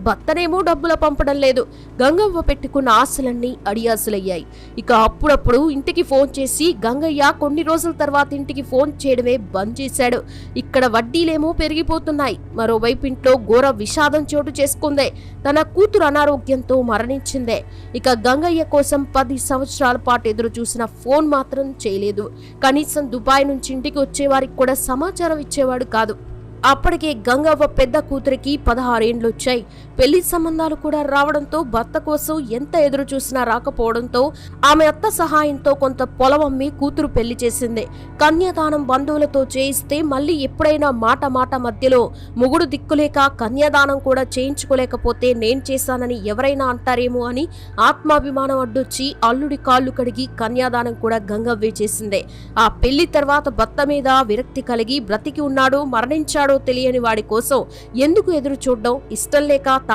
భర్తనేమో డబ్బులు పంపడం లేదు. గంగవ్వ పెట్టుకున్న ఆశలన్నీ అడియాసలయ్యాయి. ఇక అప్పుడప్పుడు ఇంటికి ఫోన్ చేసి గంగయ్య కొన్ని రోజుల తర్వాత ఇంటికి ఫోన్ చేయడమే బంద్ చేశాడు. ఇక్కడ వడ్డీలేమో పెరిగిపోతున్నాయి. మరోవైపు ఇంట్లో ఘోర విషాదం చోటు చేసుకుందే. తన కూతురు అనారోగ్యంతో మరణించిందే. ఇక గంగయ్య కోసం 10 సంవత్సరాల పాటు ఎదురు చూసిన ఫోన్ మాత్రం చేయలేదు. కనీసం దుబాయ్ నుంచి ఇంటికి వచ్చేవారికి కూడా సమాచారం ఇచ్చేవాడు కాదు. అప్పటికే గంగవ్వ పెద్ద కూతురికి 16 ఏండ్లొచ్చాయి. పెళ్లి సంబంధాలు కూడా రావడంతో భర్త కోసం ఎంత ఎదురు చూసినా రాకపోవడంతో ఆమె అత్త సహాయంతో కొంత పొలం అమ్మి కూతురు పెళ్లి చేసింది. కన్యాదానం బంధువులతో చేయిస్తే మళ్ళీ ఎప్పుడైనా మాట మధ్యలో మొగుడు దిక్కులేక కన్యాదానం కూడా చేయించుకోలేకపోతే నేను చేశానని ఎవరైనా అంటారేమో అని ఆత్మాభిమానం అడ్డొచ్చి అల్లుడి కాళ్లు కడిగి కన్యాదానం కూడా గంగవ్వే చేసిందే. ఆ పెళ్లి తర్వాత భర్త మీద విరక్తి కలిగి బ్రతికి ఉన్నాడో మరణించాడో తెలియని వాడి కోసం ఎందుకు ఎదురు చూడడం, ఇష్టం లేక